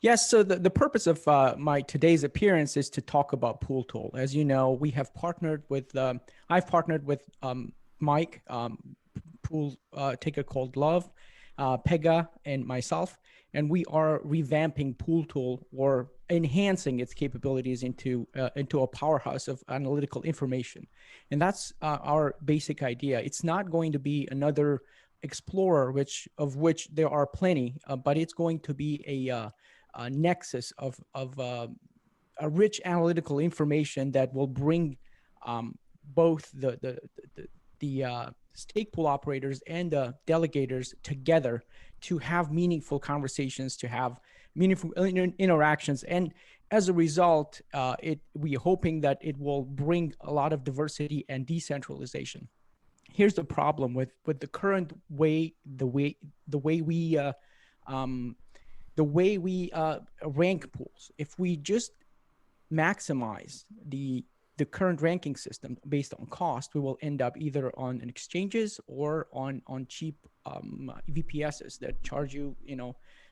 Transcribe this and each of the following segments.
Yes, so the purpose of my today's appearance is to talk about PoolTool. As you know, we have partnered with, I've partnered with Mike, Pool Taker Called Love, Pega, and myself, and we are revamping PoolTool or enhancing its capabilities into a powerhouse of analytical information. And that's our basic idea. It's not going to be another Explorer, of which there are plenty, but it's going to be a nexus of a rich analytical information that will bring both the stake pool operators and the delegators together to have meaningful conversations, to have meaningful interactions. And as a result, we are hoping that it will bring a lot of diversity and decentralization. Here's the problem with the current way, the way we rank pools. If we just maximize the current ranking system based on cost, we will end up either on exchanges or on cheap VPSs that charge you,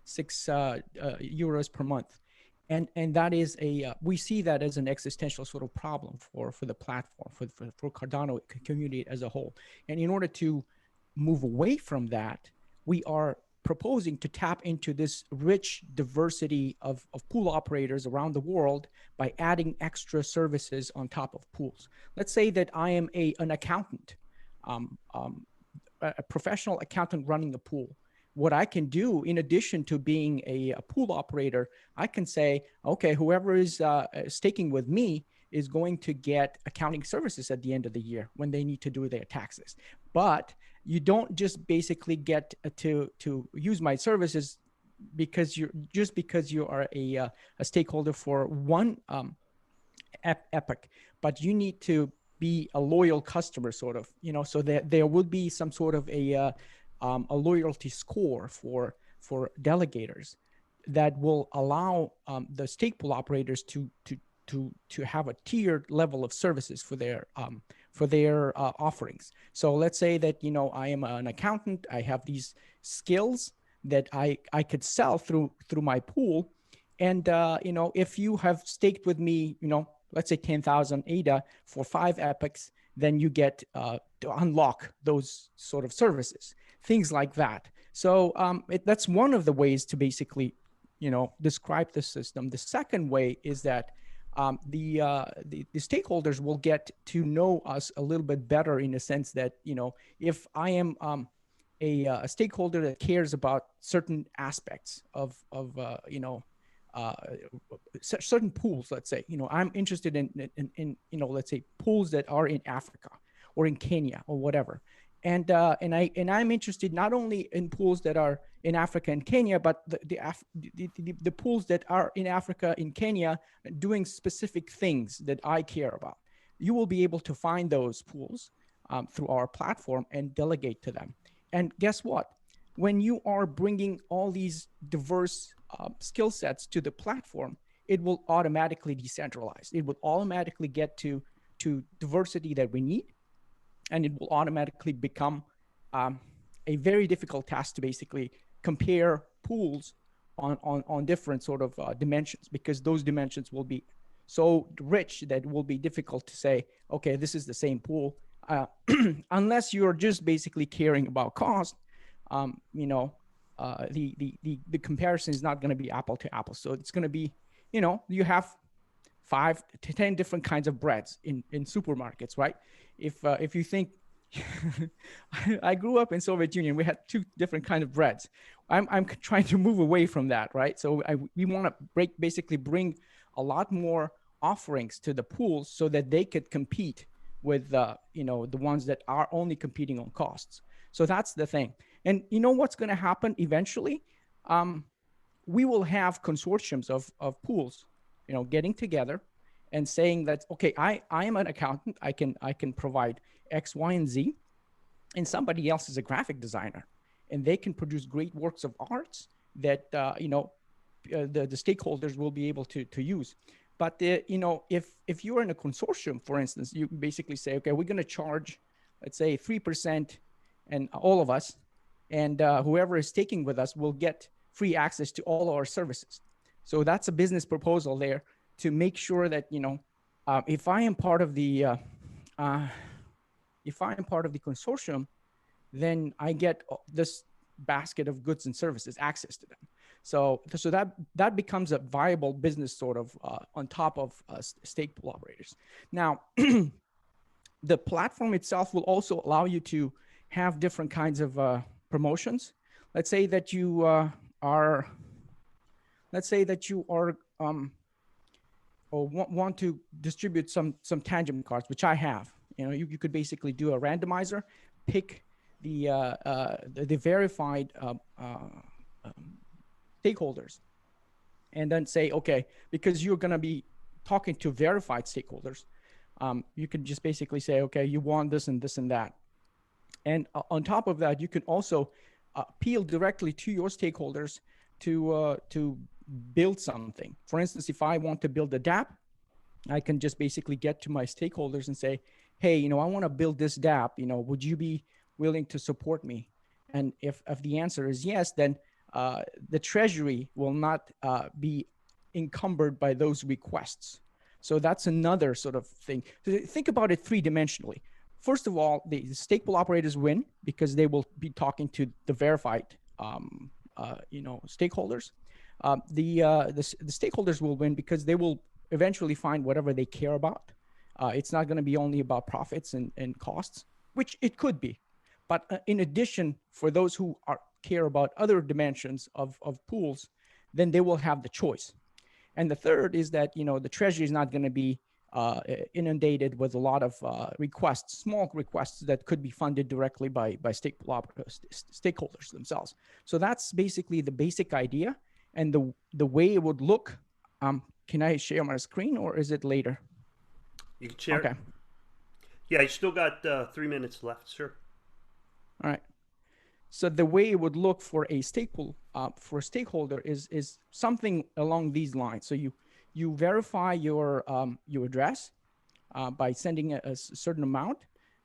€6 per month. And that is we see that as an existential sort of problem for the platform, for Cardano community as a whole. And in order to move away from that, we are proposing to tap into this rich diversity of pool operators around the world by adding extra services on top of pools. Let's say that I am an accountant, a professional accountant running a pool. What I can do, in addition to being a pool operator, I can say, okay, whoever is staking with me is going to get accounting services at the end of the year when they need to do their taxes. But you don't just basically get to use my services because you are a stakeholder for one epoch, but you need to be a loyal customer, sort of, so that there would be some sort of a loyalty score for delegators that will allow the stake pool operators to have a tiered level of services for their offerings. So let's say that I am an accountant. I have these skills that I could sell through my pool, and if you have staked with me, let's say 10,000 ADA for 5 epochs, then you get to unlock those sort of services, things like that. So that's one of the ways to basically, describe the system. The second way is that the stakeholders will get to know us a little bit better, in the sense that, if I am a stakeholder that cares about certain aspects of certain pools, let's say, I'm interested in let's say pools that are in Africa or in Kenya or whatever. And I'm interested not only in pools that are in Africa and Kenya, but the pools that are in Africa and Kenya doing specific things that I care about. You will be able to find those pools through our platform and delegate to them. And guess what? When you are bringing all these diverse skill sets to the platform, it will automatically decentralize. It will automatically get to diversity that we need. And it will automatically become a very difficult task to basically compare pools on different sort of dimensions, because those dimensions will be so rich that it will be difficult to say, okay, this is the same pool, unless you're just basically caring about cost. The comparison is not going to be apple to apple. So it's going to be, you have 5 to 10 different kinds of breads in supermarkets, right? If you think, I grew up in Soviet Union, we had 2 different kinds of breads. I'm trying to move away from that, right? So we want to basically bring a lot more offerings to the pools so that they could compete with the ones that are only competing on costs. So that's the thing. And what's going to happen eventually? We will have consortiums of pools, getting together and saying that, okay, I am an accountant. I can provide X, Y, and Z, and somebody else is a graphic designer, and they can produce great works of arts that the stakeholders will be able to use. But if you are in a consortium, for instance, you basically say, okay, we're going to charge, let's say 3%, and all of us, and whoever is staking with us will get free access to all our services. So that's a business proposal there to make sure that, if I am part of the consortium, then I get this basket of goods and services, access to them. So that becomes a viable business sort of on top of stake pool operators. Now, the platform itself will also allow you to have different kinds of promotions. Let's say that you are or want to distribute some tangent cards, which I have. You could basically do a randomizer, pick the verified stakeholders, and then say, okay, because you're going to be talking to verified stakeholders, you can just basically say, okay, you want this and this and that. And on top of that, you can also appeal directly to your stakeholders to build something. For instance, if I want to build a DApp, I can just basically get to my stakeholders and say, hey, I want to build this DApp, would you be willing to support me? And if the answer is yes, then the treasury will not be encumbered by those requests. So that's another sort of thing. So think about it three-dimensionally. First of all, the stake pool operators win because they will be talking to the verified stakeholders. The stakeholders will win because they will eventually find whatever they care about. It's not going to be only about profits and costs, which it could be. But in addition, for those who care about other dimensions of pools, then they will have the choice. And the third is that, the treasury is not going to be inundated with a lot of requests, small requests that could be funded directly by stakeholders themselves. So that's basically the basic idea. And the way it would look, can I share my screen or is it later? You can share. Okay. Yeah, you still got 3 minutes left, sir. All right. So the way it would look for a stake pool, for a stakeholder is something along these lines. So you verify your address by sending a certain amount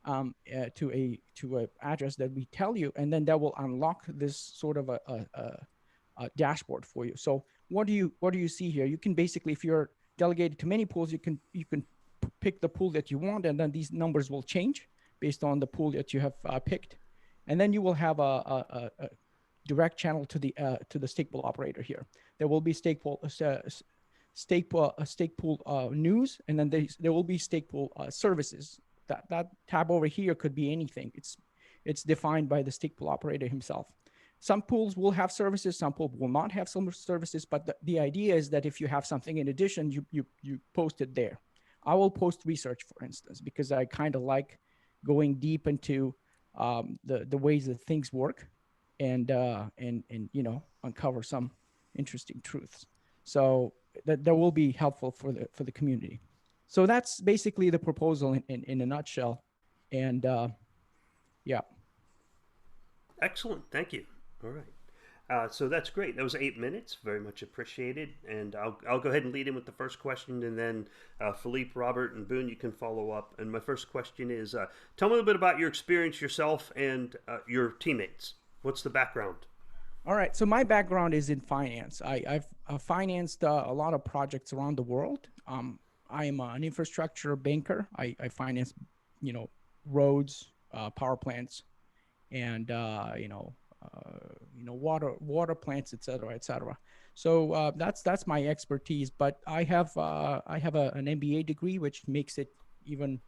to a address that we tell you, and then that will unlock this sort of a dashboard for you. So what do you see here? You can basically, if you're delegated to many pools, you can pick the pool that you want, and then these numbers will change based on the pool that you have picked, and then you will have a direct channel to the stake pool operator here. There will be stake pool news, and then there will be stake pool services. That tab over here could be anything. It's defined by the stake pool operator himself. Some pools will have services, some pools will not have some services, but the idea is that if you have something in addition, you post it there. I will post research, for instance, because I kind of like going deep into the ways that things work and uncover some interesting truths. So that will be helpful for the community. So that's basically the proposal in a nutshell. And yeah. Excellent. Thank you. All right. So that's great. That was 8 minutes. Very much appreciated. And I'll go ahead and lead in with the first question, and then Philippe, Robert, and Boone, you can follow up. And my first question is, tell me a little bit about your experience yourself and your teammates. What's the background? All right. So my background is in finance. I've financed a lot of projects around the world. I am an infrastructure banker. I finance, roads, power plants, and water plants, et cetera, et cetera. So that's my expertise. But I have an MBA degree, which makes it even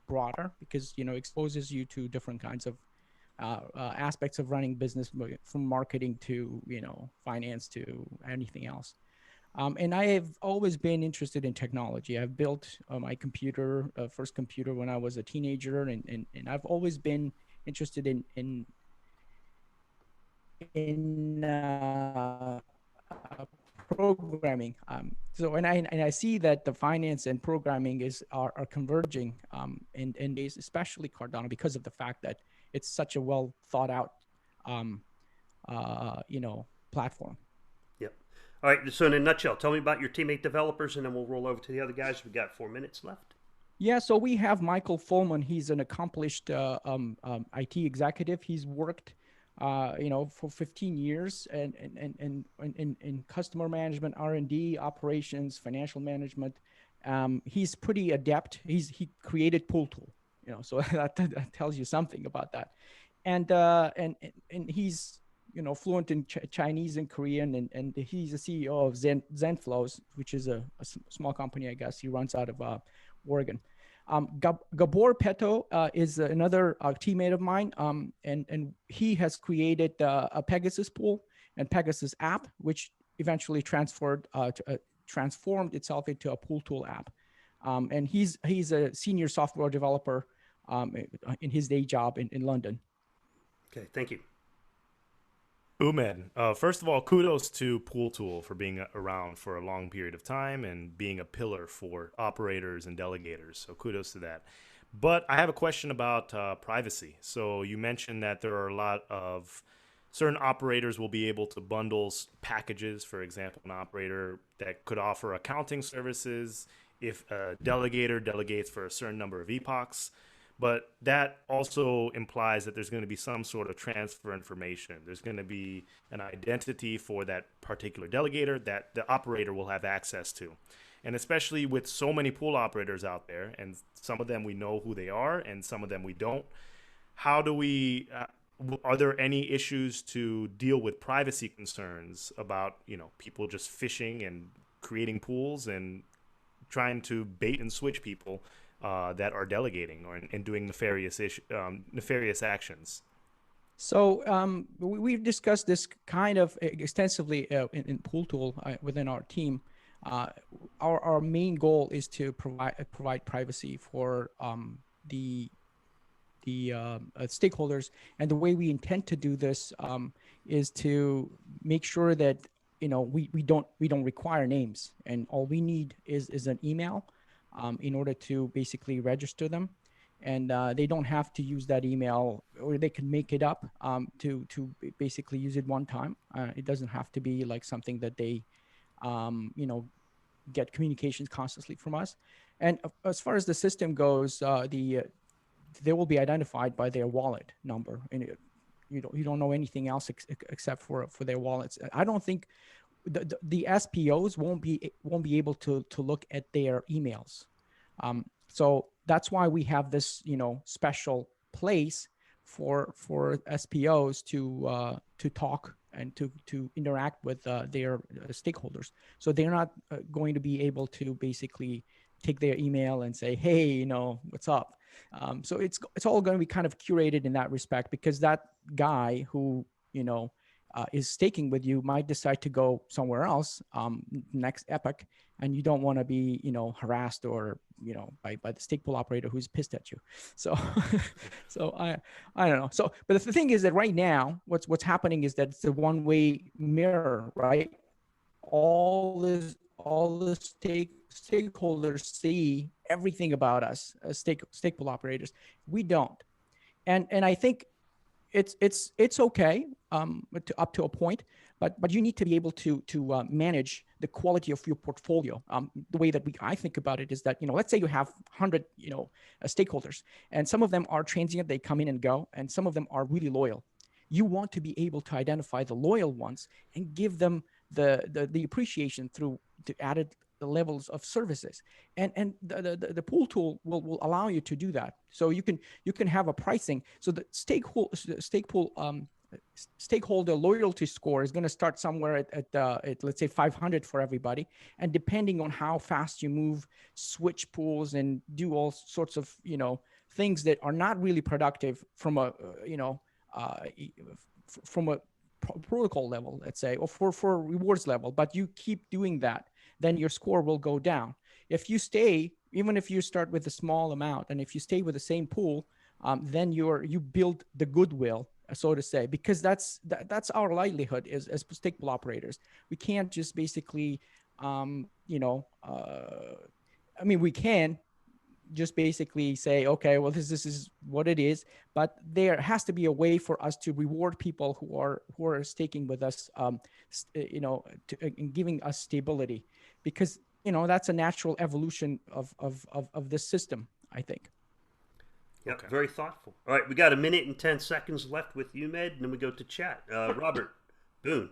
broader because exposes you to different kinds of aspects of running business, from marketing to finance to anything else. And I have always been interested in technology. I've built my first computer when I was a teenager, and I've always been interested in programming. So and I see that the finance and programming are converging, and especially Cardano, because of the fact that it's such a well thought out platform. Yep. All right. So in a nutshell, tell me about your teammate developers, and then we'll roll over to the other guys. We've got 4 minutes left. Yeah, so we have Michael Fulman. He's an accomplished IT executive. He's worked for 15 years in customer management, R&D, operations, financial management. He's pretty adept. He created PoolTool, so that tells you something about that. And he's fluent in Chinese and Korean, and he's the CEO of ZenFlows, which is a small company, I guess. He runs out of Oregon. Gabor Peto is another teammate of mine, and he has created a Pegasus pool and Pegasus app, which eventually transformed itself into a PoolTool app. And he's a senior software developer in his day job in London. Okay, thank you. Umed, first of all, kudos to PoolTool for being around for a long period of time and being a pillar for operators and delegators. So kudos to that. But I have a question about privacy. So you mentioned that there are a lot of certain operators will be able to bundle packages. For example, an operator that could offer accounting services if a delegator delegates for a certain number of epochs. But that also implies that there's going to be some sort of transfer information. There's going to be an identity for that particular delegator that the operator will have access to. And especially with so many pool operators out there, and some of them we know who they are, and some of them we don't, how do we are there any issues to deal with privacy concerns about people just fishing and creating pools and trying to bait and switch people that are delegating and doing nefarious actions? So we've discussed this kind of extensively in PoolTool within our team. Our main goal is to provide privacy for the stakeholders, and the way we intend to do this is to make sure that we don't require names, and all we need is an email in order to basically register them. And they don't have to use that email, or they can make it up to basically use it one time. It doesn't have to be like something that they get communications constantly from us. And as far as the system goes, they will be identified by their wallet number, and you don't know anything else except for their wallets. I don't think the SPOs won't be able to look at their emails. So that's why we have this special place for SPOs to talk and to interact with their stakeholders. So they're not going to be able to basically take their email and say, hey, what's up? So it's all going to be kind of curated in that respect, because that guy who is staking with you might decide to go somewhere else next epoch, and you don't want to be harassed or by the stake pool operator who's pissed at you. So so I don't know. So but the thing is that right now what's happening is that it's a one-way mirror, right? All the stakeholders see everything about us as stake pool operators. We don't. And I think it's okay up to a point, but you need to be able to manage the quality of your portfolio. The way that I think about it is that let's say you have 100 stakeholders, and some of them are transient, they come in and go, and some of them are really loyal. You want to be able to identify the loyal ones and give them the appreciation through the added levels of services, and the PoolTool will allow you to do that. So you can have a pricing. So the stake pool stakeholder loyalty score is going to start somewhere at let's say 500 for everybody, and depending on how fast you move, switch pools and do all sorts of things that are not really productive from a from a protocol level, let's say, or for rewards level, but you keep doing that, then your score will go down. If you stay, even if you start with a small amount, and if you stay with the same pool, then you build the goodwill, so to say, because that's our livelihood as stake pool operators. We can't just basically, we can just basically say, okay, well, this is what it is, but there has to be a way for us to reward people who are staking with us, and giving us stability, because that's a natural evolution of this system, I think. Yep, Okay. very thoughtful. All right, we got 1 minute and 10 seconds left with Umed, and then we go to chat. Robert, Boone.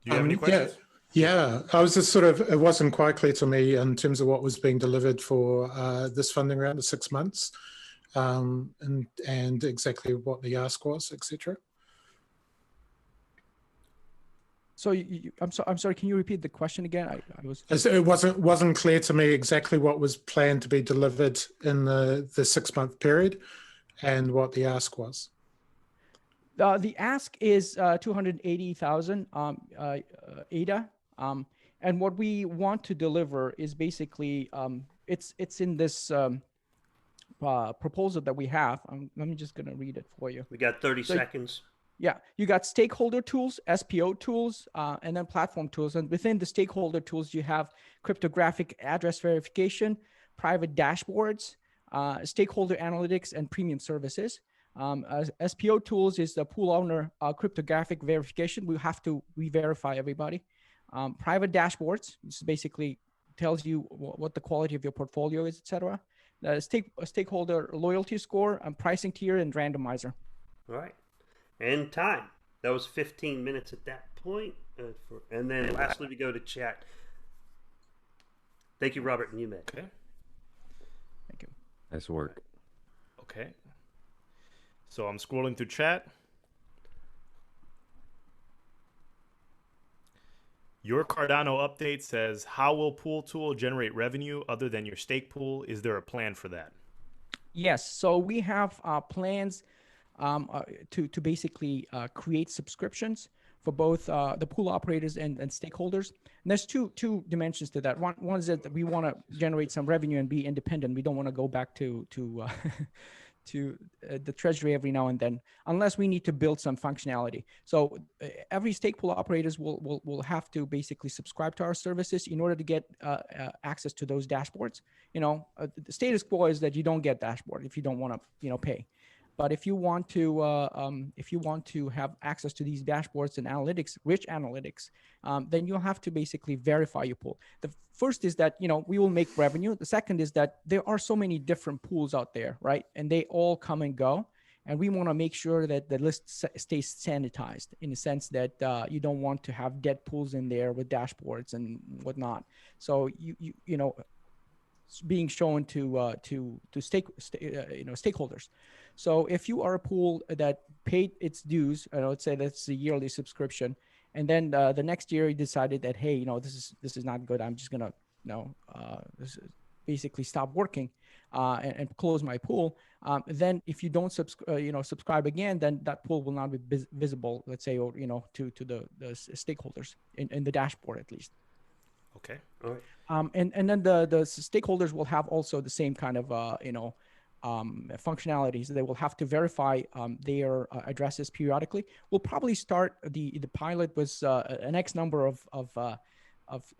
Do you have any Yeah, questions? yeah. I was just sort of, it wasn't quite clear to me in terms of what was being delivered for this funding round of 6 months, and exactly what the ask was, etc. So I'm sorry. Can you repeat the question again? I was. It wasn't clear to me exactly what was planned to be delivered in the 6 month period, and what the ask was. The ask is 280,000 ADA, and what we want to deliver is basically it's in this proposal that we have. Let me just gonna read it for you. We got 30 seconds. Yeah, you got stakeholder tools, SPO tools, and then platform tools. And within the stakeholder tools, you have cryptographic address verification, private dashboards, stakeholder analytics, and premium services. SPO tools is the pool owner cryptographic verification. We have to re-verify everybody. Private dashboards, this basically tells you what the quality of your portfolio is, etc. Stakeholder loyalty score, pricing tier, and randomizer. All right. And time. That was 15 minutes at that point. And then lastly, we go to chat. Thank you, Robert and Umed. Okay. Thank you. Nice work. Okay. So I'm scrolling through chat. Your Cardano update says, how will PoolTool generate revenue other than your stake pool? Is there a plan for that? Yes. So we have plans to basically create subscriptions for both the pool operators and stakeholders. And there's two dimensions to that. One is that we want to generate some revenue and be independent. We don't want to go back to the treasury every now and then, unless we need to build some functionality. So every stake pool operators will have to basically subscribe to our services in order to get access to those dashboards. The status quo is that you don't get dashboard if you don't want to pay. But if you want to have access to these dashboards and analytics, rich analytics, then you'll have to basically verify your pool. The first is that we will make revenue. The second is that there are so many different pools out there, right? And they all come and go, and we want to make sure that the list stays sanitized in the sense that you don't want to have dead pools in there with dashboards and whatnot. So being shown to stakeholders. So if you are a pool that paid its dues, let's say that's a yearly subscription, and then the next year you decided that, hey, this is not good. I'm just gonna basically stop working and close my pool. Then if you don't subscribe again, then that pool will not be visible, let's say, or to the stakeholders in the dashboard at least. Okay. All right. And then the stakeholders will have also the same kind of functionalities. They will have to verify their addresses periodically. We'll probably start the pilot with an X number of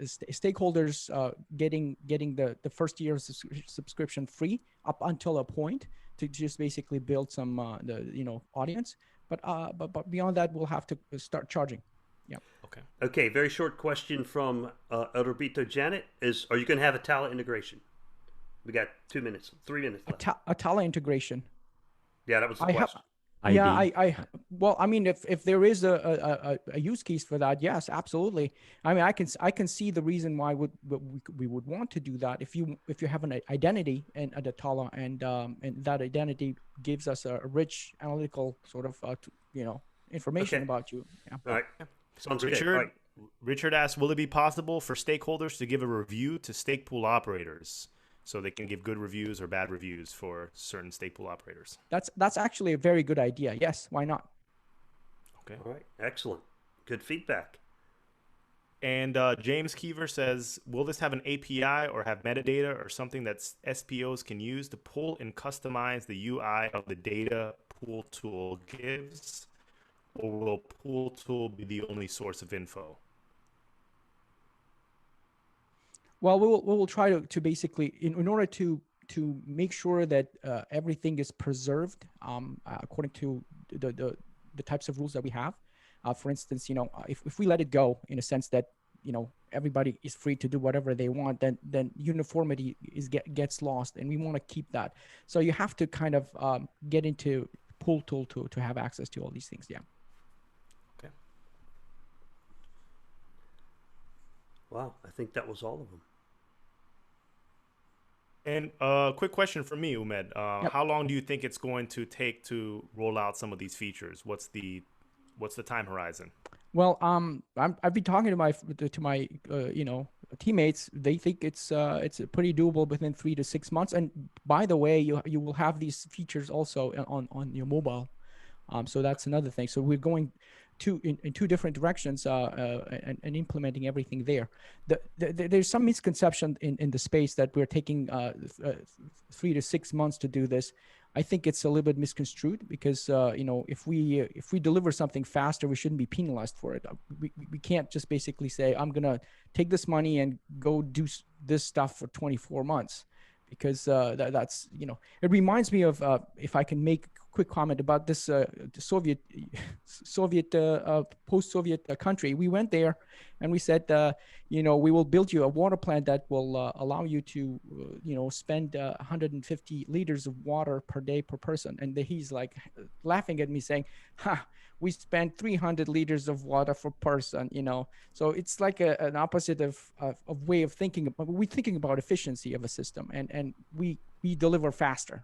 stakeholders getting the first year subscription free up until a point to just basically build some audience. But beyond that, we'll have to start charging. Yeah. Okay. Okay, very short question from Alberto Janet is, are you going to have a Tala integration? We got 3 minutes left. A Tala integration. Yeah, that was the question. Well, I mean, if there is a use case for that, yes, absolutely. I mean, I can see the reason why we would want to do that. If you have an identity and a Tala, and that identity gives us a rich analytical sort of information about you. Yeah. All right. Sounds Richard, good. All right. Richard asks, will it be possible for stakeholders to give a review to stake pool operators so they can give good reviews or bad reviews for certain stake pool operators? That's actually a very good idea. Yes, why not? Okay. All right. Excellent. Good feedback. And James Keever says, will this have an API or have metadata or something that SPOs can use to pull and customize the UI of the data PoolTool gives? Or will PoolTool be the only source of info? Well, we will try to basically, in order to make sure that everything is preserved according to the types of rules that we have. For instance, if we let it go in a sense that everybody is free to do whatever they want, then uniformity gets lost, and we want to keep that. So you have to kind of get into PoolTool to have access to all these things. Yeah. Okay. Wow, I think that was all of them. And quick question from me, Umed. Yep. How long do you think it's going to take to roll out some of these features? What's the time horizon? Well, I've been talking to my teammates. They think it's pretty doable within 3 to 6 months. And by the way, you will have these features also on your mobile. So that's another thing. So we're going in two different directions and implementing everything there. There's some misconception in the space that we're taking 3 to 6 months to do this. I think it's a little bit misconstrued because if we deliver something faster, we shouldn't be penalized for it. We can't just basically say I'm gonna take this money and go do this stuff for 24 months, because that's it reminds me of if I can make a quick comment about this the Soviet post-Soviet country. We went there and we said we will build you a water plant that will allow you to spend 150 liters of water per day per person. And he's like laughing at me saying, "Ha, we spend 300 liters of water per person." So it's like an opposite of way of thinking. We're thinking about efficiency of a system, and we deliver faster.